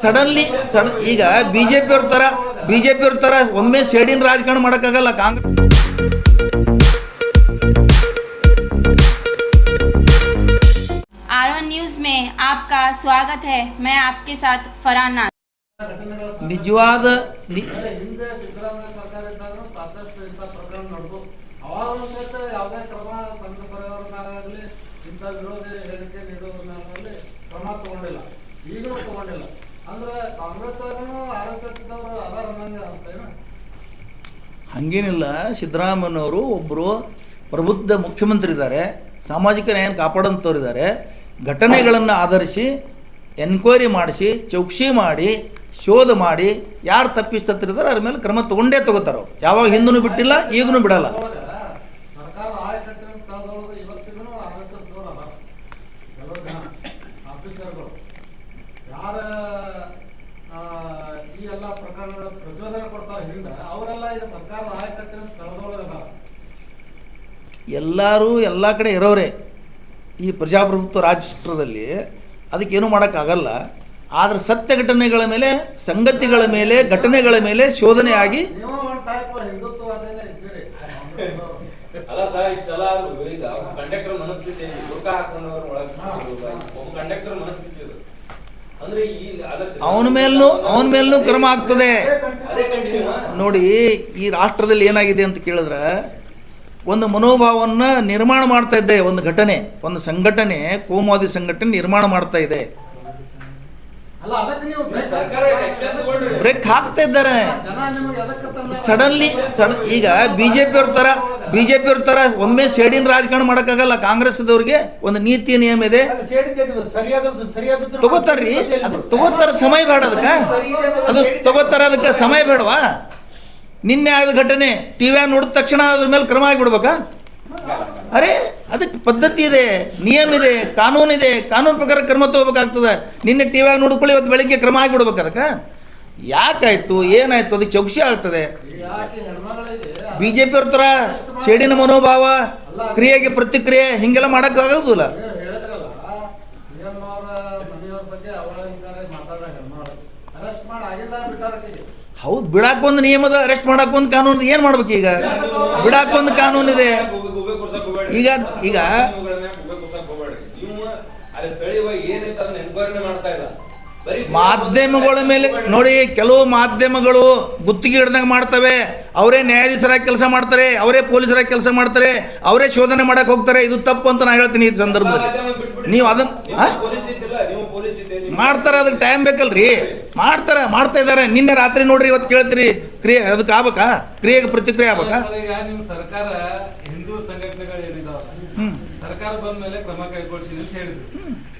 Suddenly ಈಗ ಬಿಜೆಪಿಯವ್ರ ಥರ ಒಮ್ಮೆ ಸೇಡಿನ ರಾಜಕಾರಣ ಮಾಡೋಕ್ಕಾಗಲ್ಲ. ಕಾಂಗ್ರೆಸ್ R1 न्यूज़ में आपका स्वागत है। मैं आपके साथ फरहान नाज। ನಿಜವಾದ ಹಂಗೇನಿಲ್ಲ. ಸಿದ್ದರಾಮಯ್ಯನವರು ಒಬ್ಬರು ಪ್ರಬುದ್ಧ ಮುಖ್ಯಮಂತ್ರಿ ಇದ್ದಾರೆ, ಸಾಮಾಜಿಕ ನ್ಯಾಯ ಕಾಪಾಡೋಂಥವ್ರಿದ್ದಾರೆ. ಘಟನೆಗಳನ್ನು ಆಧರಿಸಿ ಎನ್ಕ್ವೈರಿ ಮಾಡಿಸಿ ಚೌಕಸಿ ಮಾಡಿ ಶೋಧ ಮಾಡಿ ಯಾರು ತಪ್ಪಿಸ್ತರಿದ್ದಾರೆ ಅದ್ರ ಮೇಲೆ ಕ್ರಮ ತಗೊಂಡೇ ತಗೋತಾರೋ. ಯಾವಾಗ ಹಿಂದೂ ಬಿಟ್ಟಿಲ್ಲ, ಈಗಲೂ ಬಿಡಲ್ಲ. ಎಲ್ಲರೂ ಎಲ್ಲ ಕಡೆ ಇರೋರೆ ಈ ಪ್ರಜಾಪ್ರಭುತ್ವ ರಾಷ್ಟ್ರದಲ್ಲಿ, ಅದಕ್ಕೇನು ಮಾಡೋಕ್ಕಾಗಲ್ಲ. ಆದರೆ ಸತ್ಯ ಘಟನೆಗಳ ಮೇಲೆ, ಸಂಗತಿಗಳ ಮೇಲೆ, ಘಟನೆಗಳ ಮೇಲೆ ಶೋಧನೆ ಆಗಿ ಅವನ ಮೇಲೂ ಕ್ರಮ ಆಗ್ತದೆ. ನೋಡಿ, ಈ ರಾಷ್ಟ್ರದಲ್ಲಿ ಏನಾಗಿದೆ ಅಂತ ಕೇಳಿದ್ರೆ, ಒಂದು ಮನೋಭಾವವನ್ನು ನಿರ್ಮಾಣ ಮಾಡ್ತಾ ಇದ್ದೆ. ಒಂದು ಘಟನೆ, ಒಂದು ಸಂಘಟನೆ, ಕೋಮುವಾದಿ ಸಂಘಟನೆ ನಿರ್ಮಾಣ ಮಾಡ್ತಾ ಇದೆ. ಬ್ರೇಕ್ ಹಾಕ್ತಾ ಇದ್ದಾರೆ ಸಡನ್ಲಿ. ಈಗ ಬಿಜೆಪಿಯವ್ರ ಥರ ಒಮ್ಮೆ ಸೇಡಿನ ರಾಜಕಾರಣ ಮಾಡೋಕ್ಕಾಗಲ್ಲ. ಕಾಂಗ್ರೆಸ್ದವ್ರಿಗೆ ಒಂದು ನೀತಿ ನಿಯಮ ಇದೆ, ತಗೋತಾರ್ರಿ. ಅದು ತಗೋತಾರ, ಸಮಯ ಬೇಡ ಅದಕ್ಕೆ. ಅದು ತಗೋತಾರ, ಅದಕ್ಕೆ ಸಮಯ ಬೇಡವಾ? ನಿನ್ನೆ ಆದ ಘಟನೆ ಟಿವಿಯಾಗ ನೋಡಿದ ತಕ್ಷಣ ಅದ್ರ ಮೇಲೆ ಕ್ರಮ ಆಗಿಬಿಡ್ಬೇಕಾ? ಅರೆ, ಅದಕ್ಕೆ ಪದ್ಧತಿ ಇದೆ, ನಿಯಮ ಇದೆ, ಕಾನೂನಿದೆ. ಕಾನೂನು ಪ್ರಕಾರ ಕ್ರಮ ತಗೋಬೇಕಾಗ್ತದೆ. ನಿನ್ನೆ ಟಿವಿಯಾಗ ನೋಡ್ಕೊಳ್ಳಿ, ಇವತ್ತು ಬೆಳಿಗ್ಗೆ ಕ್ರಮ ಆಗಿಬಿಡ್ಬೇಕು. ಅದಕ್ಕೆ ಯಾಕಾಯ್ತು, ಏನಾಯ್ತು, ಅದಕ್ಕೆ ಚೌಕಸಿ ಆಗ್ತದೆ. ಬಿಜೆಪಿಯವ್ರ ಥರ ಸೇಡಿನ ಮನೋಭಾವ, ಕ್ರಿಯೆಗೆ ಪ್ರತಿಕ್ರಿಯೆ ಹಿಂಗೆಲ್ಲ ಮಾಡೋಕ್ಕಾಗೋದಿಲ್ಲ. ಹೌದು, ಬಿಡಾಕೊಂದು ನಿಯಮದ, ಅರೆಸ್ಟ್ ಮಾಡಾಕೊಂದು ಕಾನೂನು. ಏನು ಮಾಡ್ಬೇಕು ಈಗ? ಬಿಡಾಕೊಂದು ಕಾನೂನಿದೆ. ಈಗ ಈಗ ಮಾಧ್ಯಮಗಳ ಮೇಲೆ ನೋಡಿ, ಕೆಲವು ಮಾಧ್ಯಮಗಳು ಗುತ್ತಿಗೆ ಹಿಡ್ದಂಗೆ ಮಾಡ್ತವೆ. ಅವರೇ ನ್ಯಾಯಾಧೀಶರಾಗಿ ಕೆಲಸ ಮಾಡ್ತಾರೆ, ಅವರೇ ಪೊಲೀಸರಾಗಿ ಕೆಲಸ ಮಾಡ್ತಾರೆ, ಅವರೇ ಶೋಧನೆ ಮಾಡಕ್ಕೆ ಹೋಗ್ತಾರೆ. ಇದು ತಪ್ಪು ಅಂತ ನಾನು ಹೇಳ್ತೀನಿ. ಈ ಸಂದರ್ಭದಲ್ಲಿ ನೀವು ಅದನ್ನು ಮಾಡ್ತಾರೆ, ಅದಕ್ಕೆ ಟೈಮ್ ಬೇಕಲ್ರಿ. ಮಾಡ್ತಾ ಇದ್ದಾರೆ. ನಿನ್ನೆ ರಾತ್ರಿ ನೋಡ್ರಿ, ಇವತ್ತು ಕೇಳ್ತೀರಿ. ಕ್ರಿಯೆ ಅದಕ್ಕೆ ಆಗ್ಬೇಕಾ? ಕ್ರಿಯೆಗೆ ಪ್ರತಿಕ್ರಿಯೆ ಆಗ್ಬೇಕಾ? ಸರ್ಕಾರ ಹಿಂದೂ ಸಂಘಟನೆಗಳು ಏನಿದಾವಲ್ಲ, ಸರ್ಕಾರ ಬಂದ ಮೇಲೆ ಕ್ರಮ ಕೈಗೊಳ್ತೀನಿ ಅಂತ ಹೇಳಿದ್ರು.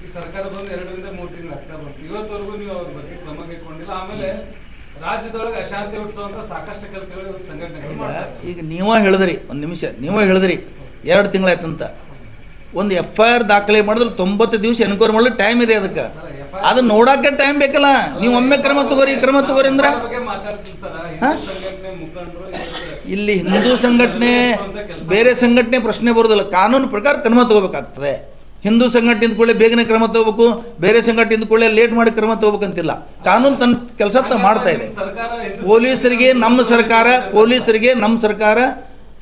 ಈ ಸರ್ಕಾರ ಬಂದು 2 ರಿಂದ 3 ತಿಂಗಳು ಆಗ್ತಾ ಬಂತು. ಇವತ್ತವರೆಗೂ ನೀವು ಅವ್ರ ಬಗ್ಗೆ ಕ್ರಮ ಕೈಗೊಂಡಿಲ್ಲ. ಆಮೇಲೆ ರಾಜ್ಯದೊಳಗೆ ಅಶಾಂತಿ ಹುಟ್ಟಿಸುವಂತ ಸಾಕಷ್ಟು ಕೆಲಸಗಳು ಸಂಘಟನೆಗಳು. ಈಗ ನೀವೇ ಹೇಳಿದ್ರಿ, ಒಂದು ನಿಮಿಷ, ನೀವೇ ಹೇಳಿದ್ರಿ 2 ತಿಂಗಳಾಯ್ತಂತ. ಒಂದು FIR ದಾಖಲೆ ಮಾಡಿದ್ರೆ 90 ದಿವಸ ಎನ್ಕ್ವೈರಿ ಮಾಡಲು ಟೈಮ್ ಇದೆ. ಅದಕ್ಕೆ ಅದು ನೋಡೋಕೆ ಟೈಮ್ ಬೇಕಲ್ಲ. ನೀವು ಒಮ್ಮೆ ಕ್ರಮ ತಗೋರಿ ಅಂದ್ರೆ ಇಲ್ಲಿ ಹಿಂದೂ ಸಂಘಟನೆ ಬೇರೆ ಸಂಘಟನೆ ಪ್ರಶ್ನೆ ಬರೋದಿಲ್ಲ. ಕಾನೂನು ಪ್ರಕಾರ ಕ್ರಮ ತಗೋಬೇಕಾಗ್ತದೆ. ಹಿಂದೂ ಸಂಘಟನೆ ಇದ್ಕೊಳ್ಳೆ ಬೇಗನೆ ಕ್ರಮ ತಗೋಬೇಕು, ಬೇರೆ ಸಂಘಟನೆ ಇದ್ಕೊಳ್ಳೆ ಲೇಟ್ ಮಾಡಿ ಕ್ರಮ ತಗೋಬೇಕಂತಿಲ್ಲ. ಕಾನೂನು ತನ್ನ ಕೆಲಸ ಮಾಡ್ತಾ ಇದೆ. ಪೊಲೀಸರಿಗೆ ನಮ್ಮ ಸರ್ಕಾರ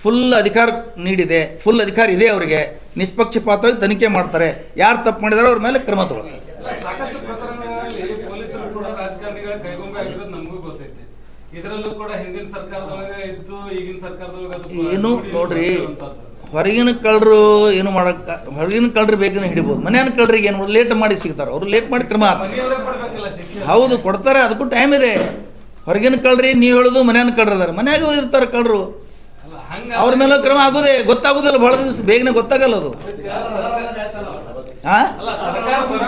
ಫುಲ್ ಅಧಿಕಾರ ನೀಡಿದೆ, ಫುಲ್ ಅಧಿಕಾರ ಇದೆ ಅವರಿಗೆ. ನಿಷ್ಪಕ್ಷಪಾತವಾಗಿ ತನಿಖೆ ಮಾಡ್ತಾರೆ. ಯಾರು ತಪ್ಪು ಮಾಡಿದಾರೋ ಅವ್ರ ಮೇಲೆ ಕ್ರಮ ತಗೊಳ್ತಾರೆ. ಸಾಕಷ್ಟು ಪ್ರಕರಣಗಳಲ್ಲಿ ಪೊಲೀಸರು ಕೂಡ ರಾಜಕಾರಣಿಗಳ ಕೈಗೊಂಬೆ ಆಗಿರೋದು ನಮಗೂ ಗೊತ್ತೈತೆ. ಇದರಲ್ಲೂ ಕೂಡ ಹಿಂದಿನ ಸರ್ಕಾರದೊಳಗೆ ಇತ್ತು, ಈಗಿನ ಸರ್ಕಾರದೊಳಗೆ ಏನು ನೋಡ್ರಿ, ಹೊರಗಿನ ಕಳ್ಳರು ಏನು ಮಾಡಕ್ಕ, ಹೊರಗಿನ ಕಳ್ಳರು ಬೇಗನೆ ಹಿಡಿಬೋದು. ಮನೆಯ ಕಳ್ಳರಿಗೆ ಏನು ಲೇಟ್ ಮಾಡಿ ಸಿಗ್ತಾರೆ, ಅವರು ಲೇಟ್ ಮಾಡಿ ಕ್ರಮ ಹೌದು ಕೊಡ್ತಾರೆ. ಅದಕ್ಕೂ ಟೈಮ್ ಇದೆ. ಹೊರಗಿನ ಕಳ್ಳರಿ ನೀವು ಹೇಳೋದು ಮನೆಯ ಕಳ್ಳರು ಅದಾರೆ, ಮನ್ಯಾಗ ಇರ್ತಾರೆ ಕಳ್ಳರು, ಅವ್ರ ಮೇಲೆ ಕ್ರಮ ಗೊತ್ತಾಗೋದಿಲ್ಲ. ಬಹಳ ದಿವಸ ಬೇಗನೆ ಗೊತ್ತಾಗಲ್ಲ ಅದು.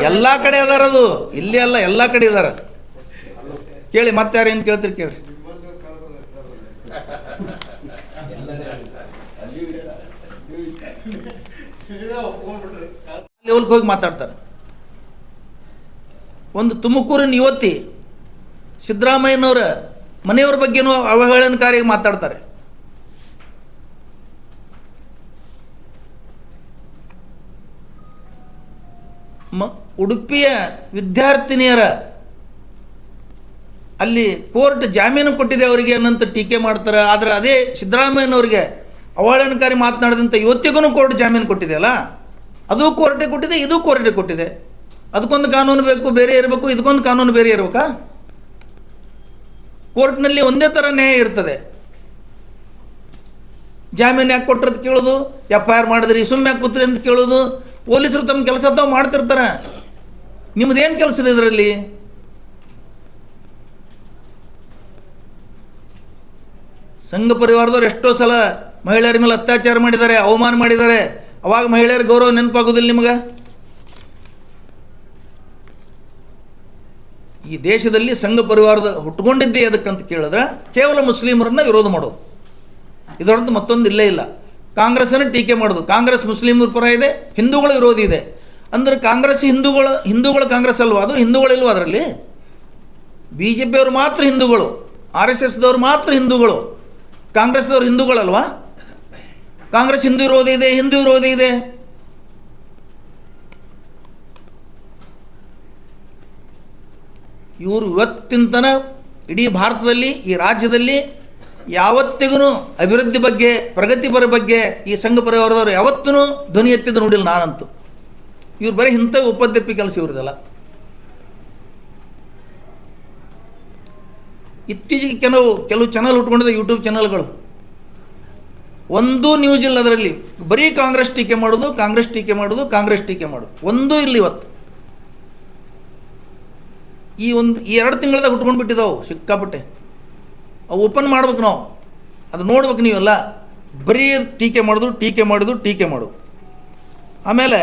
ಎಲ್ಲ ಕಡೆ ಅದಾರ, ಅದು ಇಲ್ಲಿ ಅಲ್ಲ, ಎಲ್ಲ ಕಡೆ ಇದಾರ. ಕೇಳಿ, ಮತ್ತೆ ಯಾರು ಏನು ಕೇಳ್ತೀರಿ ಕೇಳಿ. ಲೆವೆಲ್ಗೆ ಹೋಗಿ ಮಾತಾಡ್ತಾರೆ. ಒಂದು ತುಮಕೂರಿನ ಯುವತಿ ಸಿದ್ದರಾಮಯ್ಯನವರ ಮನೆಯವ್ರ ಬಗ್ಗೆನೂ ಅವಹೇಳನಕಾರಿಯಾಗಿ ಮಾತಾಡ್ತಾರೆ. ಉಡುಪಿಯ ವಿದ್ಯಾರ್ಥಿನಿಯರ ಅಲ್ಲಿ ಕೋರ್ಟ್ ಜಾಮೀನು ಕೊಟ್ಟಿದೆ ಅವರಿಗೆ ಅನ್ನಂತ ಟೀಕೆ ಮಾಡ್ತಾರೆ. ಆದರೆ ಅದೇ ಸಿದ್ದರಾಮಯ್ಯನವರಿಗೆ ಅವಹೇಳನಕಾರಿ ಮಾತನಾಡಿದಂಥ ಇವತ್ತಿಗೂ ಕೋರ್ಟ್ ಜಾಮೀನು ಕೊಟ್ಟಿದೆಯಲ್ಲ, ಅದು ಕೋರ್ಟೇ ಕೊಟ್ಟಿದೆ, ಇದು ಕೋರ್ಟೇ ಕೊಟ್ಟಿದೆ. ಅದಕ್ಕೊಂದು ಕಾನೂನು ಬೇಕು, ಬೇರೆ ಇರಬೇಕು, ಇದಕ್ಕೊಂದು ಕಾನೂನು ಬೇರೆ ಇರಬೇಕಾ? ಕೋರ್ಟ್ನಲ್ಲಿ ಒಂದೇ ಥರ ನ್ಯಾಯ ಇರ್ತದೆ. ಜಾಮೀನು ಯಾಕೆ ಕೊಟ್ಟರು ಕೇಳೋದು, FIR ಮಾಡಿದ್ರಿ ಸುಮ್ಮನೆ ಯಾಕೆ ಕೂತ್ರಿ ಅಂತ ಕೇಳೋದು. ಪೊಲೀಸರು ತಮ್ಮ ಕೆಲಸ ತಾವು ಮಾಡ್ತಿರ್ತಾರೆ. ನಿಮ್ಮದೇನು ಕೆಲಸ ಇದೆ ಇದರಲ್ಲಿ? ಸಂಘ ಪರಿವಾರದವ್ರು ಎಷ್ಟೋ ಸಲ ಮಹಿಳೆಯರ ಮೇಲೆ ಅತ್ಯಾಚಾರ ಮಾಡಿದ್ದಾರೆ, ಅವಮಾನ ಮಾಡಿದ್ದಾರೆ. ಅವಾಗ ಮಹಿಳೆಯರ ಗೌರವ ನೆನಪಾಗೋದಿಲ್ಲ ನಿಮಗೆ? ಈ ದೇಶದಲ್ಲಿ ಸಂಘ ಪರಿವಾರದ ಹುಟ್ಟುಕೊಂಡಿದ್ದೇ ಅದಕ್ಕಂತ ಕೇಳಿದ್ರೆ ಕೇವಲ ಮುಸ್ಲಿಮರನ್ನ ವಿರೋಧ ಮಾಡೋದು, ಇದರದ್ದು ಮತ್ತೊಂದು ಇಲ್ಲೇ ಇಲ್ಲ. ಕಾಂಗ್ರೆಸ್ಸನ್ನು ಟೀಕೆ ಮಾಡೋದು, ಕಾಂಗ್ರೆಸ್ ಮುಸ್ಲಿಮರ ಪರ ಇದೆ, ಹಿಂದೂಗಳ ವಿರೋಧಿ ಇದೆ ಅಂದರೆ ಕಾಂಗ್ರೆಸ್ ಹಿಂದೂಗಳ ಕಾಂಗ್ರೆಸ್ ಅಲ್ವಾ? ಅದು ಹಿಂದೂಗಳಿಲ್ವ ಅದರಲ್ಲಿ? BJP ಅವರು ಮಾತ್ರ ಹಿಂದೂಗಳು, RSSದವ್ರು ಮಾತ್ರ ಹಿಂದೂಗಳು, ಕಾಂಗ್ರೆಸ್ದವ್ರು ಹಿಂದೂಗಳಲ್ವಾ? ಕಾಂಗ್ರೆಸ್ ಹಿಂದೂ ವಿರೋಧಿ ಇದೆ, ಹಿಂದೂ ವಿರೋಧಿ ಇದೆ. ಇವರು ಇವತ್ತಿನ ಇಡೀ ಭಾರತದಲ್ಲಿ, ಈ ರಾಜ್ಯದಲ್ಲಿ ಯಾವತ್ತಿಗೂ ಅಭಿವೃದ್ಧಿ ಬಗ್ಗೆ, ಪ್ರಗತಿಪರ ಬಗ್ಗೆ ಈ ಸಂಘ ಪರಿವಾರದವರು ಯಾವತ್ತೂ ಧ್ವನಿ ಎತ್ತಿದ್ದು ನೋಡಿಲ್ಲ ನಾನಂತೂ. ಇವ್ರು ಬರೀ ಇಂಥ ಉಪದ್ಯಪ್ಪಿ ಕೆಲಸ ಇವ್ರದಲ್ಲ. ಇತ್ತೀಚೆಗೆ ಕೆಲವು ಚಾನಲ್ ಉಟ್ಕೊಂಡಿದ್ದ ಯೂಟ್ಯೂಬ್ ಚಾನಲ್ಗಳು, ಒಂದೂ ನ್ಯೂಸ್ ಇಲ್ಲ ಅದರಲ್ಲಿ. ಬರೀ ಕಾಂಗ್ರೆಸ್ ಟೀಕೆ ಮಾಡೋದು, ಕಾಂಗ್ರೆಸ್ ಟೀಕೆ ಮಾಡೋದು, ಕಾಂಗ್ರೆಸ್ ಟೀಕೆ ಮಾಡೋದು, ಒಂದೂ ಇಲ್ಲ ಇವತ್ತು. ಈ 2 ತಿಂಗಳದಾಗ ಉಟ್ಕೊಂಡು ಬಿಟ್ಟಿದ್ದಾವೆ ಸಿಕ್ಕಾಪಟ್ಟೆ. ಅವು ಓಪನ್ ಮಾಡ್ಬೇಕು, ನಾವು ಅದು ನೋಡ್ಬೇಕು. ನೀವೆಲ್ಲ ಬರೀ ಟೀಕೆ ಮಾಡೋದು, ಟೀಕೆ ಮಾಡೋದು, ಟೀಕೆ ಮಾಡೋದು. ಆಮೇಲೆ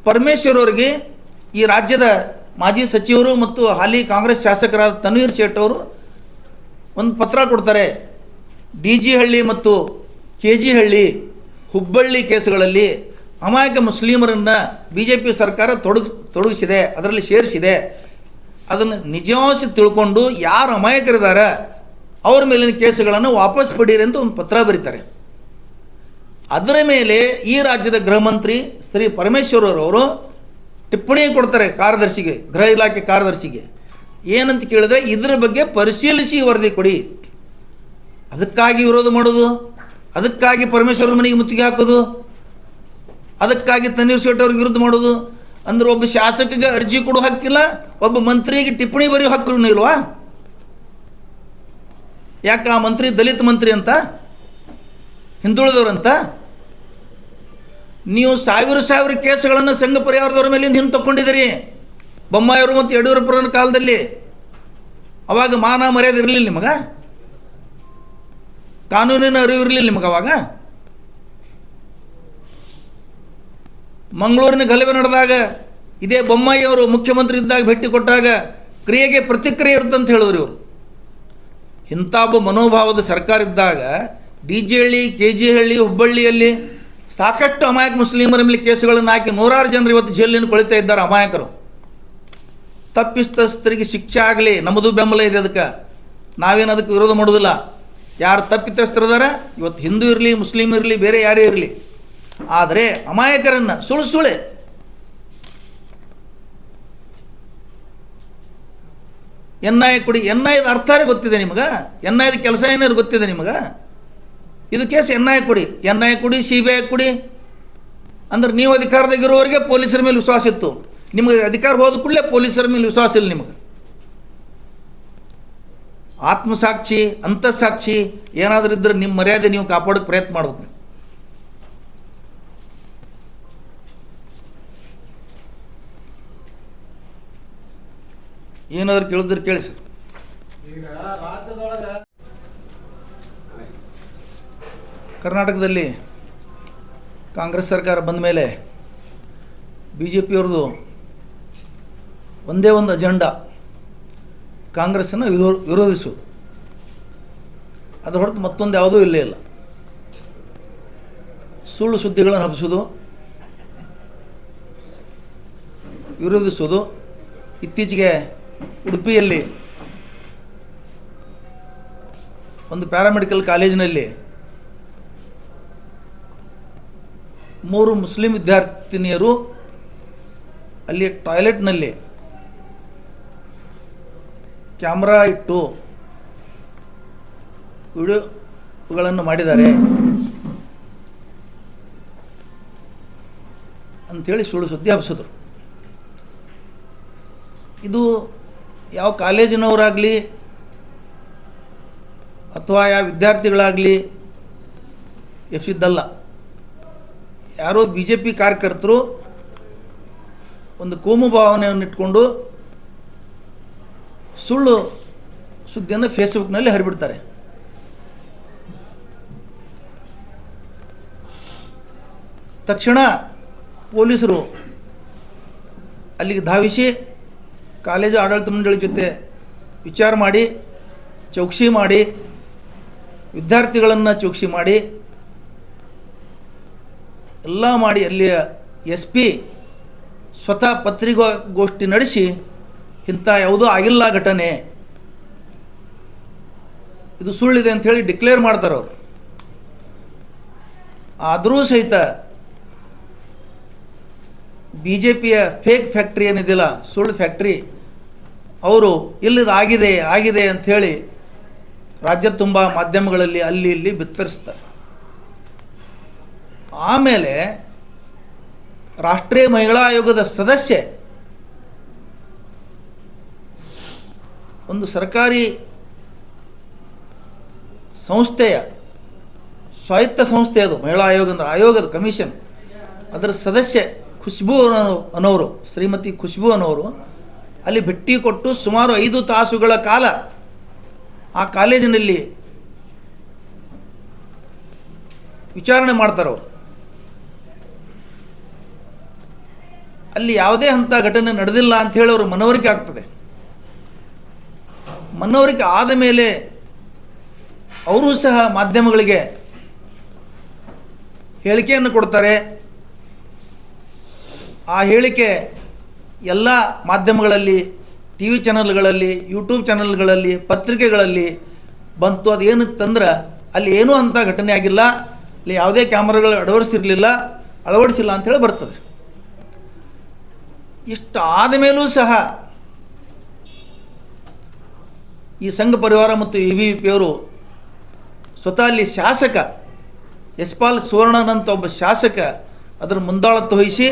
ಪರಮೇಶ್ವರ್ ಅವರಿಗೆ ಈ ರಾಜ್ಯದ ಮಾಜಿ ಸಚಿವರು ಮತ್ತು ಹಾಲಿ ಕಾಂಗ್ರೆಸ್ ಶಾಸಕರಾದ ತನ್ವೀರ್ ಸೇಠ್ ಅವರು ಒಂದು ಪತ್ರ ಕೊಡ್ತಾರೆ. DG ಹಳ್ಳಿ ಮತ್ತು KG ಹಳ್ಳಿ, ಹುಬ್ಬಳ್ಳಿ ಕೇಸುಗಳಲ್ಲಿ ಅಮಾಯಕ ಮುಸ್ಲಿಮರನ್ನು BJP ಸರ್ಕಾರ ತೊಡಗಿಸಿದೆ, ಅದರಲ್ಲಿ ಸೇರಿಸಿದೆ. ಅದನ್ನು ನಿಜಾಂಶ ತಿಳ್ಕೊಂಡು ಯಾರು ಅಮಾಯಕರಿದ್ದಾರೆ ಅವ್ರ ಮೇಲಿನ ಕೇಸುಗಳನ್ನು ವಾಪಸ್ ಪಡೀರಿ ಅಂತ ಒಂದು ಪತ್ರ ಬರೀತಾರೆ. ಅದರ ಮೇಲೆ ಈ ರಾಜ್ಯದ ಗೃಹ ಮಂತ್ರಿ ಶ್ರೀ ಪರಮೇಶ್ವರ್ ಅವರು ಟಿಪ್ಪಣಿ ಕೊಡ್ತಾರೆ ಕಾರ್ಯದರ್ಶಿಗೆ, ಗೃಹ ಇಲಾಖೆ ಕಾರ್ಯದರ್ಶಿಗೆ. ಏನಂತ ಕೇಳಿದ್ರೆ, ಇದರ ಬಗ್ಗೆ ಪರಿಶೀಲಿಸಿ ವರದಿ ಕೊಡಿ. ಅದಕ್ಕಾಗಿ ವಿರೋಧ ಮಾಡೋದು, ಅದಕ್ಕಾಗಿ ಪರಮೇಶ್ವರ ಮನೆಗೆ ಮುತ್ತಿಗೆ ಹಾಕೋದು, ಅದಕ್ಕಾಗಿ ತನ್ವೀರ್ ಸೇಠ್ ಅವ್ರಿಗೆ ವಿರುದ್ಧ ಮಾಡೋದು. ಅಂದ್ರೆ ಒಬ್ಬ ಶಾಸಕಿಗೆ ಅರ್ಜಿ ಕೊಡೋ ಹಕ್ಕಿಲ್ಲ, ಒಬ್ಬ ಮಂತ್ರಿಗೆ ಟಿಪ್ಪಣಿ ಬರೆಯೋ ಹಕ್ಕು ಇಲ್ವಾ? ಯಾಕೆ ಆ ಮಂತ್ರಿ ದಲಿತ ಮಂತ್ರಿ ಅಂತ, ಹಿಂದುಳಿದವ್ರಂತ? ನೀವು ಸಾವಿರ ಕೇಸುಗಳನ್ನು ಸಂಘ ಪರಿವಾರದವ್ರ ಮೇಲಿಂದ ಹಿಂದೆ ತಗೊಂಡಿದ್ದೀರಿ. ಬೊಮ್ಮಾಯಿಯವರು ಮತ್ತು ಯಡಿಯೂರಪ್ಪರ ಕಾಲದಲ್ಲಿ. ಅವಾಗ ಮಾನ ಮರ್ಯಾದೆ ಇರಲಿಲ್ಲ ನಿಮಗೆ, ಕಾನೂನಿನ ಅರಿವು ಇರಲಿಲ್ಲ ನಿಮಗೆ. ಅವಾಗ ಮಂಗಳೂರಿನ ಗಲಭೆ ನಡೆದಾಗ ಇದೇ ಬೊಮ್ಮಾಯಿಯವರು ಮುಖ್ಯಮಂತ್ರಿ ಇದ್ದಾಗ ಭೇಟಿ ಕೊಟ್ಟಾಗ ಕ್ರಿಯೆಗೆ ಪ್ರತಿಕ್ರಿಯೆ ಇರುತ್ತಂತ ಹೇಳಿದ್ರು ಇವರು. ಇಂಥ ಒಬ್ಬ ಮನೋಭಾವದ ಸರ್ಕಾರ ಇದ್ದಾಗ DG ಹಳ್ಳಿ, KG ಹಳ್ಳಿ, ಹುಬ್ಬಳ್ಳಿಯಲ್ಲಿ ಸಾಕಷ್ಟು ಅಮಾಯಕ ಮುಸ್ಲಿಮರ ಮೇಲೆ ಕೇಸುಗಳನ್ನು ಹಾಕಿ 100 ಜನರು ಇವತ್ತು ಜೈಲಿನ ಕೊಳಿತಾ ಇದ್ದಾರೆ ಅಮಾಯಕರು. ತಪ್ಪಿತಸ್ಥರಿಗೆ ಶಿಕ್ಷೆ ಆಗಲಿ, ನಮ್ಮದು ಬೆಂಬಲ ಇದೆ. ಅದಕ್ಕೆ ನಾವೇನು ಅದಕ್ಕೆ ವಿರೋಧ ಮಾಡೋದಿಲ್ಲ. ಯಾರು ತಪ್ಪಿತಸ್ಥರಿದ್ದಾರೆ, ಇವತ್ತು ಹಿಂದೂ ಇರಲಿ, ಮುಸ್ಲಿಮ್ ಇರಲಿ, ಬೇರೆ ಯಾರೇ ಇರಲಿ, ಆದರೆ ಅಮಾಯಕರನ್ನು ಸುಳ್ಳೆ NIA ಕೊಡಿ. NIAದ ಅರ್ಥನೇ ಗೊತ್ತಿದೆ ನಿಮಗೆ? NIAದ ಕೆಲಸ ಏನಾದ್ರು ಗೊತ್ತಿದೆ ನಿಮಗೆ? ಇದು ಕೇಸ್ NIA ಕೊಡಿ, NIA ಕೊಡಿ, CBI ಕೊಡಿ. ಅಂದ್ರೆ ನೀವು ಅಧಿಕಾರದಾಗಿರೋವರೆಗೆ ಪೊಲೀಸರ ಮೇಲೆ ವಿಶ್ವಾಸ ಇತ್ತು, ನಿಮಗೆ ಅಧಿಕಾರ ಹೋದ ಕೂಡಲೇ ಪೊಲೀಸರ ಮೇಲೆ ವಿಶ್ವಾಸ ಇಲ್ಲ ನಿಮಗೆ. ಆತ್ಮಸಾಕ್ಷಿ, ಅಂತಃಸಾಕ್ಷಿ ಏನಾದರೂ ಇದ್ದರೆ ನಿಮ್ಮ ಮರ್ಯಾದೆ ನೀವು ಕಾಪಾಡೋಕ್ಕೆ ಪ್ರಯತ್ನ ಮಾಡ್ಬೇಕು. ನೀವು ಏನಾದ್ರು ಕೇಳಿದ್ರೆ ಕೇಳಿ ಸರ್. ಕರ್ನಾಟಕದಲ್ಲಿ ಕಾಂಗ್ರೆಸ್ ಸರ್ಕಾರ ಬಂದ ಮೇಲೆ BJPಯವ್ರದ್ದು ಒಂದೇ ಒಂದು ಅಜೆಂಡಾ, ಕಾಂಗ್ರೆಸ್ಸನ್ನು ವಿರೋಧಿಸೋದು. ಅದು ಹೊರತು ಮತ್ತೊಂದು ಯಾವುದೂ ಇಲ್ಲೇ ಇಲ್ಲ. ಸುಳ್ಳು ಸುದ್ದಿಗಳನ್ನು ಹಬ್ಬಿಸೋದು, ವಿರೋಧಿಸೋದು. ಇತ್ತೀಚೆಗೆ ಉಡುಪಿಯಲ್ಲಿ ಒಂದು ಪ್ಯಾರಾಮೆಡಿಕಲ್ ಕಾಲೇಜಿನಲ್ಲಿ 3 ಮುಸ್ಲಿಂ ವಿದ್ಯಾರ್ಥಿನಿಯರು ಅಲ್ಲಿ ಟಾಯ್ಲೆಟ್ನಲ್ಲಿ ಕ್ಯಾಮ್ರಾ ಇಟ್ಟು ವಿಡಿಯೋಗಳನ್ನು ಮಾಡಿದ್ದಾರೆ ಅಂಥೇಳಿ ಸುಳ್ಳು ಸುದ್ದಿ ಹಬ್ಬಿಸಿದ್ರು. ಇದು ಯಾವ ಕಾಲೇಜಿನವರಾಗಲಿ ಅಥವಾ ಯಾವ ವಿದ್ಯಾರ್ಥಿಗಳಾಗಲಿ ಎಫ್ಸಿದ್ದಲ್ಲ. ಯಾರೋ BJP ಕಾರ್ಯಕರ್ತರು ಒಂದು ಕೋಮು ಭಾವನೆಯನ್ನು ಇಟ್ಕೊಂಡು ಸುಳ್ಳು ಸುದ್ದಿಯನ್ನು ಫೇಸ್ಬುಕ್ನಲ್ಲಿ ಹರಿಬಿಡ್ತಾರೆ. ತಕ್ಷಣ ಪೊಲೀಸರು ಅಲ್ಲಿಗೆ ಧಾವಿಸಿ ಕಾಲೇಜು ಆಡಳಿತ ಮಂಡಳಿ ಜೊತೆ ವಿಚಾರ ಮಾಡಿ ಚೌಕಸಿ ಮಾಡಿ ವಿದ್ಯಾರ್ಥಿಗಳನ್ನು ಚೌಕಸಿ ಮಾಡಿ ಎಲ್ಲ ಮಾಡಿ ಅಲ್ಲಿಯ SP ಸ್ವತಃ ಪತ್ರಿಕಾಗೋಷ್ಠಿ ನಡೆಸಿ ಇಂಥ ಯಾವುದೂ ಆಗಿಲ್ಲ ಘಟನೆ, ಇದು ಸುಳ್ಳಿದೆ ಅಂಥೇಳಿ ಡಿಕ್ಲೇರ್ ಮಾಡ್ತಾರೆ ಅವರು. ಆದರೂ ಸಹಿತ BJPಯ ಫೇಕ್ ಫ್ಯಾಕ್ಟ್ರಿ ಏನಿದಿಲ್ಲ, ಸುಳ್ಳು ಫ್ಯಾಕ್ಟ್ರಿ, ಅವರು ಇಲ್ಲಿದು ಆಗಿದೆ ಅಂಥೇಳಿ ರಾಜ್ಯ ತುಂಬ ಮಾಧ್ಯಮಗಳಲ್ಲಿ ಅಲ್ಲಿ ಇಲ್ಲಿ ಬಿತ್ತರಿಸ್ತಾರೆ. ಆಮೇಲೆ ರಾಷ್ಟ್ರೀಯ ಮಹಿಳಾ ಆಯೋಗದ ಸದಸ್ಯೆ ಒಂದು ಸರ್ಕಾರಿ ಸಂಸ್ಥೆಯ ಸ್ವಾಯತ್ತ ಸಂಸ್ಥೆ, ಅದು ಮಹಿಳಾ ಆಯೋಗ ಅಂದರೆ ಆಯೋಗದ ಕಮಿಷನ್, ಅದರ ಸದಸ್ಯೆ ಖುಷ್ಬೂ ಅನ್ನೋರು, ಶ್ರೀಮತಿ ಖುಷ್ಬೂ ಅನ್ನೋರು ಅಲ್ಲಿ ಭೇಟಿ ಕೊಟ್ಟು ಸುಮಾರು 5 ತಾಸುಗಳ ಕಾಲ ಆ ಕಾಲೇಜಿನಲ್ಲಿ ವಿಚಾರಣೆ ಮಾಡ್ತಾರವರು. ಅಲ್ಲಿ ಯಾವುದೇ ಅಂಥ ಘಟನೆ ನಡೆದಿಲ್ಲ ಅಂಥೇಳಿ ಅವರು ಮನವರಿಕೆ ಆಗ್ತದೆ. ಮನವರಿಕೆ ಆದ ಮೇಲೆ ಅವರೂ ಸಹ ಮಾಧ್ಯಮಗಳಿಗೆ ಹೇಳಿಕೆಯನ್ನು ಕೊಡ್ತಾರೆ. ಆ ಹೇಳಿಕೆ ಎಲ್ಲ ಮಾಧ್ಯಮಗಳಲ್ಲಿ, TV ಚಾನಲ್ಗಳಲ್ಲಿ, ಯೂಟ್ಯೂಬ್ ಚಾನಲ್ಗಳಲ್ಲಿ, ಪತ್ರಿಕೆಗಳಲ್ಲಿ ಬಂತು. ಅದೇನಿತ್ತಂದ್ರೆ ಅಲ್ಲಿ ಏನೂ ಅಂಥ ಘಟನೆ ಆಗಿಲ್ಲ, ಅಲ್ಲಿ ಯಾವುದೇ ಕ್ಯಾಮ್ರಾಗಳು ಅಳವಡಿಸಿಲ್ಲ ಅಂಥೇಳಿ ಬರ್ತದೆ. ಇಷ್ಟು ಆದ ಮೇಲೂ ಸಹ ಈ ಸಂಘ ಪರಿವಾರ ಮತ್ತು ABVP ಅವರು ಸ್ವತಃ ಅಲ್ಲಿ ಶಾಸಕ ಯಶ್ಪಾಲ್ ಸುವರ್ಣನ್ ಅಂತ ಒಬ್ಬ ಶಾಸಕ ಅದರ ಮುಂದಾಳತ್ವ ವಹಿಸಿ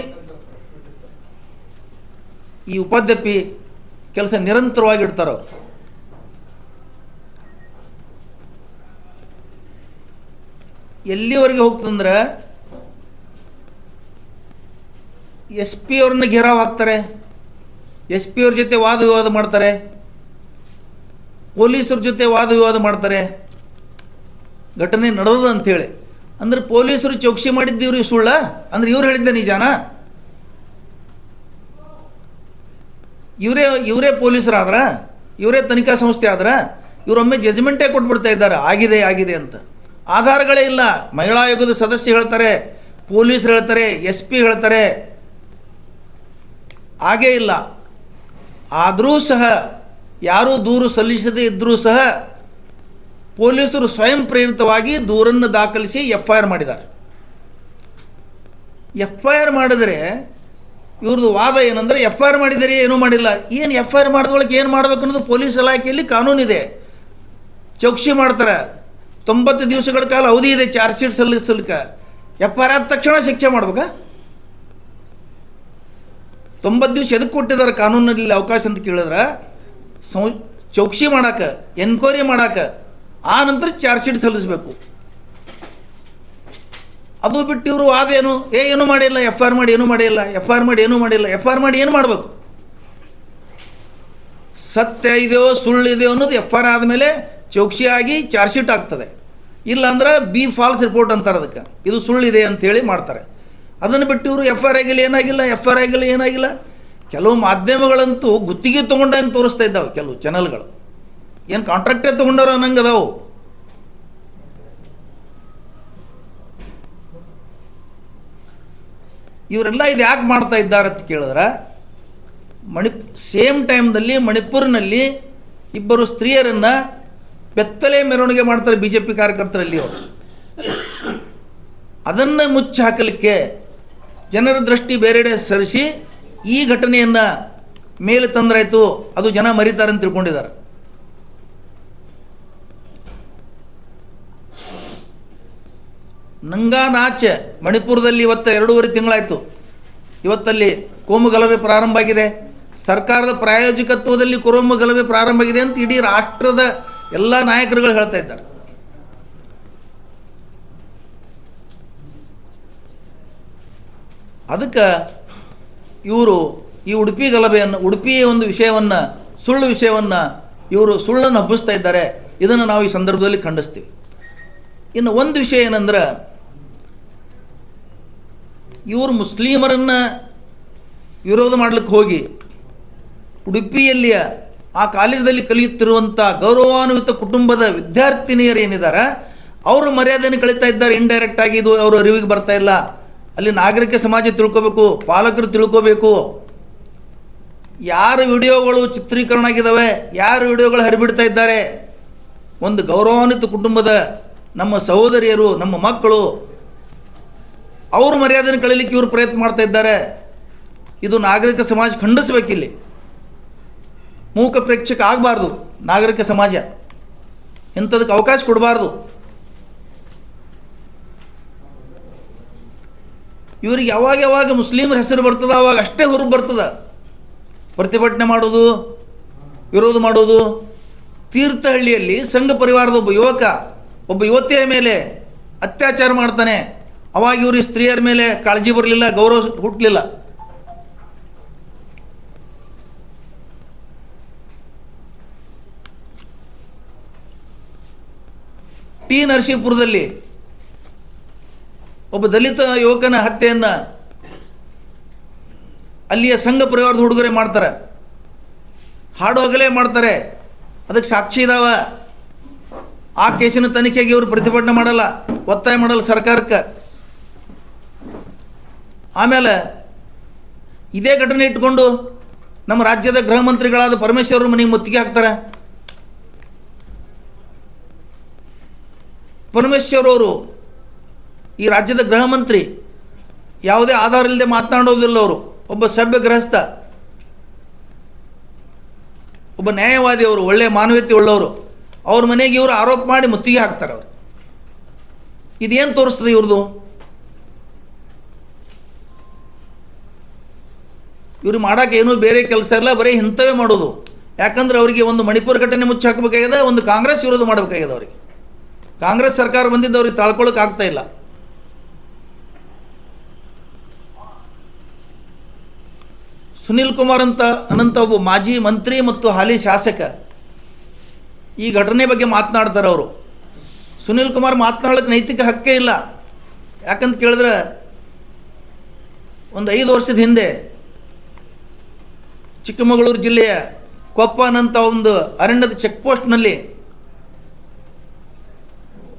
ಈ ಉಪಾಧ್ಯಕ್ಷಿ ಕೆಲಸ ನಿರಂತರವಾಗಿ ಇಡ್ತಾರೆ. ಎಲ್ಲಿವರೆಗೆ ಹೋಗ್ತದಂದ್ರೆ SP ಅವ್ರನ್ನ ಘೇರಾವ್ ಹಾಕ್ತಾರೆ, SP ಅವ್ರ ಜೊತೆ ವಾದ ವಿವಾದ ಮಾಡ್ತಾರೆ, ಪೊಲೀಸರ ಜೊತೆ ವಾದ ವಿವಾದ ಮಾಡ್ತಾರೆ. ಘಟನೆ ನಡೆದ ಅಂಥೇಳಿ ಅಂದ್ರೆ ಪೊಲೀಸರು ಚೌಕಸಿ ಮಾಡಿದ್ದೀವ್ರಿ ಸುಳ್ಳ ಅಂದ್ರೆ ಇವ್ರು ಹೇಳಿದ್ದೆ ನಿಜಾನ? ಇವರೇ ಪೊಲೀಸರಾದ್ರ, ಇವರೇ ತನಿಖಾ ಸಂಸ್ಥೆ ಆದ್ರೆ ಇವರೊಮ್ಮೆ ಜಜ್ಮೆಂಟೇ ಕೊಟ್ಬಿಡ್ತಾ ಇದ್ದಾರೆ ಆಗಿದೆ ಅಂತ. ಆಧಾರಗಳೇ ಇಲ್ಲ. ಮಹಿಳಾ ಆಯೋಗದ ಸದಸ್ಯರು ಹೇಳ್ತಾರೆ, ಪೊಲೀಸರು ಹೇಳ್ತಾರೆ, SP ಹೇಳ್ತಾರೆ, ಹಾಗೇ ಇಲ್ಲ. ಆದರೂ ಸಹ ಯಾರೂ ದೂರು ಸಲ್ಲಿಸದೇ ಇದ್ದರೂ ಸಹ ಪೊಲೀಸರು ಸ್ವಯಂ ಪ್ರೇರಿತವಾಗಿ ದೂರನ್ನು ದಾಖಲಿಸಿ FIR ಮಾಡಿದ್ದಾರೆ. FIR ಮಾಡಿದರೆ ಇವ್ರದ್ದು ವಾದ ಏನಂದರೆ FIR ಮಾಡಿದರೆ ಏನೂ ಮಾಡಿಲ್ಲ. ಏನು FIR ಮಾಡಿದೊಳಗೆ ಏನು ಮಾಡಬೇಕು ಅನ್ನೋದು ಪೊಲೀಸ್ ಇಲಾಖೆಯಲ್ಲಿ ಕಾನೂನಿದೆ, ಚೌಕಸಿ ಮಾಡ್ತಾರೆ. 90 ದಿವಸಗಳ ಕಾಲ ಅವಧಿ ಇದೆ ಚಾರ್ಜ್ ಶೀಟ್ ಸಲ್ಲಿಸಲಿಕ್ಕೆ. FIR ಆದ ತಕ್ಷಣ ಶಿಕ್ಷೆ ಮಾಡ್ಬೇಕಾ? 90 ದಿವಸ ಎದಕ್ಕೆ ಕೊಟ್ಟಿದ್ದಾರೆ ಕಾನೂನಲ್ಲಿ ಅವಕಾಶ ಅಂತ ಕೇಳಿದ್ರೆ ಚೌಕಸಿ ಮಾಡೋಕೆ, ಎನ್ಕ್ವೈರಿ ಮಾಡೋಕೆ, ಆ ನಂತರ ಚಾರ್ಜ್ ಶೀಟ್ ಸಲ್ಲಿಸಬೇಕು. ಅದು ಬಿಟ್ಟು ಇವರು ವಾದ ಏನೂ ಮಾಡಿಲ್ಲ, FIR ಮಾಡಿ ಏನೂ ಮಾಡಿಲ್ಲ, FIR ಮಾಡಿ ಏನೂ ಮಾಡಿಲ್ಲ. FIR ಮಾಡಿ ಏನು ಮಾಡಬೇಕು? ಸತ್ಯ ಇದೆಯೋ ಸುಳ್ಳಿದೆಯೋ ಅನ್ನೋದು FIR ಆದಮೇಲೆ ಚೌಕಸಿ ಆಗಿ ಚಾರ್ಜ್ ಶೀಟ್ ಆಗ್ತದೆ. ಇಲ್ಲಾಂದ್ರೆ B ಫಾಲ್ಸ್ ರಿಪೋರ್ಟ್ ಅಂತಾರೆ ಅದಕ್ಕೆ, ಇದು ಸುಳ್ಳಿದೆ ಅಂಥೇಳಿ ಮಾಡ್ತಾರೆ. ಅದನ್ನು ಬಿಟ್ಟು ಇವರು FIR ಆಗಿಲ್ಲ ಏನಾಗಿಲ್ಲ. ಕೆಲವು ಮಾಧ್ಯಮಗಳಂತೂ ಗುತ್ತಿಗೆ ತೊಗೊಂಡಂಗೆ ತೋರಿಸ್ತಾ ಇದ್ದಾವೆ. ಕೆಲವು ಚಾನಲ್ಗಳು ಏನು ಕಾಂಟ್ರಾಕ್ಟೇ ತೊಗೊಂಡವ್ರು ಅನ್ನಂಗೆ ಅದಾವು. ಇವರೆಲ್ಲ ಇದು ಯಾಕೆ ಮಾಡ್ತಾ ಇದ್ದಾರೆ ಅಂತ ಕೇಳಿದ್ರೆ ಸೇಮ್ ಟೈಮ್ದಲ್ಲಿ ಮಣಿಪುರಿನಲ್ಲಿ ಇಬ್ಬರು ಸ್ತ್ರೀಯರನ್ನು ಬೆತ್ತಲೆ ಮೆರವಣಿಗೆ ಮಾಡ್ತಾರೆ BJP ಕಾರ್ಯಕರ್ತರಲ್ಲಿ. ಅವರು ಅದನ್ನು ಮುಚ್ಚಿ ಹಾಕಲಿಕ್ಕೆ ಜನರ ದೃಷ್ಟಿ ಬೇರೆಡೆ ಸರಿಸಿ ಈ ಘಟನೆಯನ್ನು ಮೇಲೆ ತಂದ್ರಾಯ್ತು, ಅದು ಜನ ಮರಿತಾರೆ ಅಂತ ತಿಳ್ಕೊಂಡಿದ್ದಾರೆ. ನಂಗಾ ನಾಚ್ ಮಣಿಪುರದಲ್ಲಿ ಇವತ್ತು 2.5 ತಿಂಗಳಾಯಿತು. ಇವತ್ತಲ್ಲಿ ಕೋಮು ಗಲಭೆ ಪ್ರಾರಂಭ ಆಗಿದೆ. ಸರ್ಕಾರದ ಪ್ರಾಯೋಜಕತ್ವದಲ್ಲಿ ಕೋಮು ಗಲಭೆ ಪ್ರಾರಂಭ ಆಗಿದೆ ಅಂತ ಇಡೀ ರಾಷ್ಟ್ರದ ಎಲ್ಲ ನಾಯಕರುಗಳು ಹೇಳ್ತಾ ಇದ್ದಾರೆ. ಅದಕ್ಕೆ ಇವರು ಈ ಉಡುಪಿ ಗಲಭೆಯನ್ನು, ಉಡುಪಿಯ ಒಂದು ವಿಷಯವನ್ನು, ಸುಳ್ಳು ವಿಷಯವನ್ನು ಇವರು ಸುಳ್ಳನ್ನು ಹಬ್ಬಿಸ್ತಾ ಇದ್ದಾರೆ. ಇದನ್ನು ನಾವು ಈ ಸಂದರ್ಭದಲ್ಲಿ ಖಂಡಿಸ್ತೀವಿ. ಇನ್ನು ಒಂದು ವಿಷಯ ಏನಂದ್ರೆ, ಇವರು ಮುಸ್ಲಿಮರನ್ನು ವಿರೋಧ ಮಾಡಲಿಕ್ಕೆ ಹೋಗಿ ಉಡುಪಿಯಲ್ಲಿಯ ಆ ಕಾಲೇಜಲ್ಲಿ ಕಲಿಯುತ್ತಿರುವಂಥ ಗೌರವಾನ್ವಿತ ಕುಟುಂಬದ ವಿದ್ಯಾರ್ಥಿನಿಯರು ಏನಿದ್ದಾರೆ ಅವರು ಮರ್ಯಾದೆಯನ್ನು ಕಳೀತಾ ಇದ್ದಾರೆ. ಇಂಡೈರೆಕ್ಟಾಗಿ ಇದು ಅವರು ಅರಿವಿಗೆ ಬರ್ತಾ ಇಲ್ಲ. ಅಲ್ಲಿ ನಾಗರಿಕ ಸಮಾಜ ತಿಳ್ಕೋಬೇಕು, ಪಾಲಕರು ತಿಳ್ಕೋಬೇಕು. ಯಾರ ವಿಡಿಯೋಗಳು ಚಿತ್ರೀಕರಣ ಆಗಿದ್ದಾವೆ, ಯಾರ ವಿಡಿಯೋಗಳು ಹರಿಬಿಡ್ತಾ ಇದ್ದಾರೆ, ಒಂದು ಗೌರವಾನ್ವಿತ ಕುಟುಂಬದ ನಮ್ಮ ಸಹೋದರಿಯರು, ನಮ್ಮ ಮಕ್ಕಳು, ಅವರು ಮರ್ಯಾದೆಯನ್ನು ಕಳೀಲಿಕ್ಕೆ ಇವರು ಪ್ರಯತ್ನ ಮಾಡ್ತಾ ಇದ್ದಾರೆ. ಇದು ನಾಗರಿಕ ಸಮಾಜ ಖಂಡಿಸಬೇಕಿಲ್ಲಿ. ಮೂಕ ಪ್ರೇಕ್ಷಕ ಆಗಬಾರ್ದು ನಾಗರಿಕ ಸಮಾಜ, ಇಂಥದಕ್ಕೆ ಅವಕಾಶ ಕೊಡಬಾರ್ದು. ಇವ್ರಿಗೆ ಯಾವಾಗ ಮುಸ್ಲಿಮರ ಹೆಸರು ಬರ್ತದೆ ಅವಾಗ ಅಷ್ಟೇ ಹೊರಗೆ ಬರ್ತದೆ ಪ್ರತಿಭಟನೆ ಮಾಡೋದು, ವಿರೋಧ ಮಾಡೋದು. ತೀರ್ಥಹಳ್ಳಿಯಲ್ಲಿ ಸಂಘ ಪರಿವಾರದ ಒಬ್ಬ ಯುವತಿಯ ಮೇಲೆ ಅತ್ಯಾಚಾರ ಮಾಡ್ತಾನೆ. ಅವಾಗ ಇವರು ಸ್ತ್ರೀಯರ ಮೇಲೆ ಕಾಳಜಿ ಬರಲಿಲ್ಲ, ಗೌರವ ಹುಟ್ಟಲಿಲ್ಲ. ಟಿ ನರಸೀಪುರದಲ್ಲಿ ಒಬ್ಬ ದಲಿತ ಯುವಕನ ಹತ್ಯೆಯನ್ನು ಅಲ್ಲಿಯ ಸಂಘ ಪರಿವಾರದ ಹುಡುಗರೇ ಮಾಡ್ತಾರೆ, ಹಾಡು ಹಗಲೇ ಮಾಡ್ತಾರೆ. ಅದಕ್ಕೆ ಸಾಕ್ಷಿ ಇದಾವ. ಆ ಕೇಸಿನ ತನಿಖೆಗೆ ಇವರು ಪ್ರತಿಭಟನೆ ಮಾಡಲ್ಲ, ಒತ್ತಾಯ ಮಾಡಲ್ಲ ಸರ್ಕಾರಕ್ಕೆ. ಆಮೇಲೆ ಇದೇ ಘಟನೆ ಇಟ್ಕೊಂಡು ನಮ್ಮ ರಾಜ್ಯದ ಗೃಹ ಮಂತ್ರಿಗಳಾದ ಪರಮೇಶ್ವರ್ ಮನೆಗೆ ಮುತ್ತಿಗೆ ಹಾಕ್ತಾರೆ. ಪರಮೇಶ್ವರ್ ಅವರು ಈ ರಾಜ್ಯದ ಗೃಹ ಮಂತ್ರಿ, ಯಾವುದೇ ಆಧಾರ ಇಲ್ಲದೆ ಮಾತನಾಡೋದಿಲ್ಲ. ಅವರು ಒಬ್ಬ ಸಭ್ಯ ಗೃಹಸ್ಥ, ಒಬ್ಬ ನ್ಯಾಯವಾದಿ, ಅವರು ಒಳ್ಳೆಯ ಮಾನವೀಯತೆ ಉಳ್ಳವರು. ಅವ್ರ ಮನೆಗೆ ಇವರು ಆರೋಪ ಮಾಡಿ ಮುತ್ತಿಗೆ ಹಾಕ್ತಾರೆ. ಅವರು ಇದೇನು ತೋರಿಸ್ತದೆ ಇವ್ರದ್ದು? ಇವ್ರು ಮಾಡೋಕೆ ಏನೂ ಬೇರೆ ಕೆಲಸ ಇಲ್ಲ, ಬರೀ ಇಂಥವೇ ಮಾಡೋದು. ಯಾಕಂದ್ರೆ ಅವರಿಗೆ ಒಂದು ಮಣಿಪುರ ಘಟನೆ ಮುಚ್ಚಿ ಹಾಕಬೇಕಾಗಿದೆ, ಒಂದು ಕಾಂಗ್ರೆಸ್ ವಿರೋಧ ಮಾಡಬೇಕಾಗಿದೆ. ಅವರಿಗೆ ಕಾಂಗ್ರೆಸ್ ಸರ್ಕಾರ ಬಂದಿದ್ದು ಅವ್ರಿಗೆ ತಾಳ್ಕೊಳ್ಳೋಕೆ ಆಗ್ತಾ ಇಲ್ಲ. ಸುನೀಲ್ ಕುಮಾರ್ ಅನಂತ ಒಬ್ಬ ಮಾಜಿ ಮಂತ್ರಿ ಮತ್ತು ಹಾಲಿ ಶಾಸಕ ಈ ಘಟನೆ ಬಗ್ಗೆ ಮಾತನಾಡ್ತಾರೆ. ಅವರು ಸುನೀಲ್ ಕುಮಾರ್ ಮಾತನಾಡೋಕ್ಕೆ ನೈತಿಕ ಹಕ್ಕೇ ಇಲ್ಲ. ಯಾಕಂತ ಕೇಳಿದ್ರೆ ಒಂದು 5 ವರ್ಷದ ಹಿಂದೆ ಚಿಕ್ಕಮಗಳೂರು ಜಿಲ್ಲೆಯ ಕೊಪ್ಪನಂತ ಒಂದು ಅರಣ್ಯದ ಚೆಕ್ ಪೋಸ್ಟ್ನಲ್ಲಿ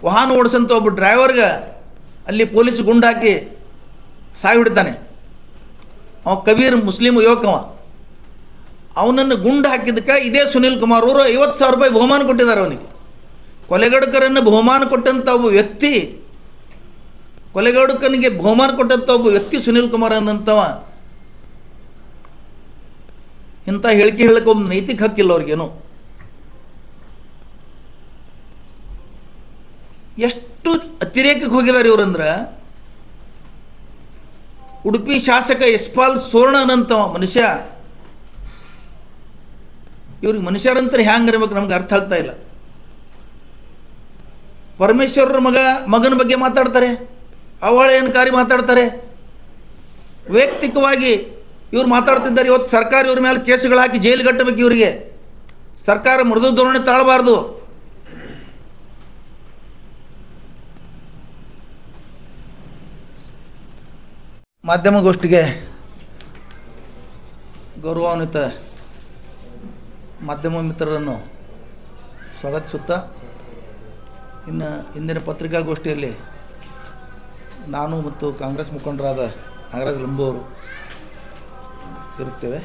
ವಾಹನ ಓಡಿಸಂತ ಒಬ್ಬ ಡ್ರೈವರ್ಗೆ ಅಲ್ಲಿ ಪೊಲೀಸ್ ಗುಂಡು ಹಾಕಿ ಸಾಯಿ ಹಿಡಿತಾನೆ. ಅವ ಕಬೀರ್ ಮುಸ್ಲಿಂ ಯುವಕವ. ಅವನನ್ನು ಗುಂಡು ಹಾಕಿದ್ದಕ್ಕೆ ಇದೇ ಸುನೀಲ್ ಕುಮಾರ್ ಅವರು 50,000 ರೂಪಾಯಿ ಬಹುಮಾನ ಕೊಟ್ಟಿದ್ದಾರೆ ಅವನಿಗೆ. ಕೊಲೆಗಡುಕರನ್ನು ಬಹುಮಾನ ಕೊಟ್ಟಂಥ ಒಬ್ಬ ವ್ಯಕ್ತಿ, ಕೊಲೆಗಡುಕನಿಗೆ ಬಹುಮಾನ ಕೊಟ್ಟಂಥ ಒಬ್ಬ ವ್ಯಕ್ತಿ ಸುನೀಲ್ ಕುಮಾರ್ ಅನ್ನಂಥವ. ಇಂಥ ಹೇಳಿಕೆ ಹೇಳಕ್ಕೆ ಒಂದು ನೈತಿಕ ಹಕ್ಕಿಲ್ಲ ಅವ್ರಿಗೇನು. ಎಷ್ಟು ಅತಿರೇಕಕ್ಕೆ ಹೋಗಿದ್ದಾರೆ ಇವರಂದ್ರೆ, ಉಡುಪಿ ಶಾಸಕ ಯಶ್ಪಾಲ್ ಸೋರ್ಣ ಅನ್ನಂಥವ ಮನುಷ್ಯ, ಇವ್ರಿಗೆ ಮನುಷ್ಯರಂತಾರೆ ಹ್ಯಾಂಗೆ ಇರ್ಬೇಕು ನಮ್ಗೆ ಅರ್ಥ ಆಗ್ತಾ ಇಲ್ಲ. ಪರಮೇಶ್ವರರ ಮಗನ ಬಗ್ಗೆ ಮಾತಾಡ್ತಾರೆ, ಅವಹೇಳನಕಾರಿ ಮಾತಾಡ್ತಾರೆ, ವೈಯಕ್ತಿಕವಾಗಿ ಇವ್ರು ಮಾತಾಡ್ತಿದ್ದಾರೆ. ಇವತ್ತು ಸರ್ಕಾರ ಇವ್ರ ಮೇಲೆ ಕೇಸುಗಳು ಹಾಕಿ ಜೈಲು ಕಟ್ಟಬೇಕು. ಇವರಿಗೆ ಸರ್ಕಾರ ಮೃದು ಧೋರಣೆ ತಾಳಬಾರ್ದು. ಮಾಧ್ಯಮಗೋಷ್ಠಿಗೆ ಗೌರವಾನ್ವಿತ ಮಾಧ್ಯಮ ಮಿತ್ರರನ್ನು ಸ್ವಾಗತಿಸುತ್ತಾ, ಇನ್ನು ಇಂದಿನ ಪತ್ರಿಕಾಗೋಷ್ಠಿಯಲ್ಲಿ ನಾನು ಮತ್ತು ಕಾಂಗ್ರೆಸ್ ಮುಖಂಡರಾದ ನಾಗರಾಜ್ ಲಂಬು ಅವರು ಇರುತ್ತೇವೆ.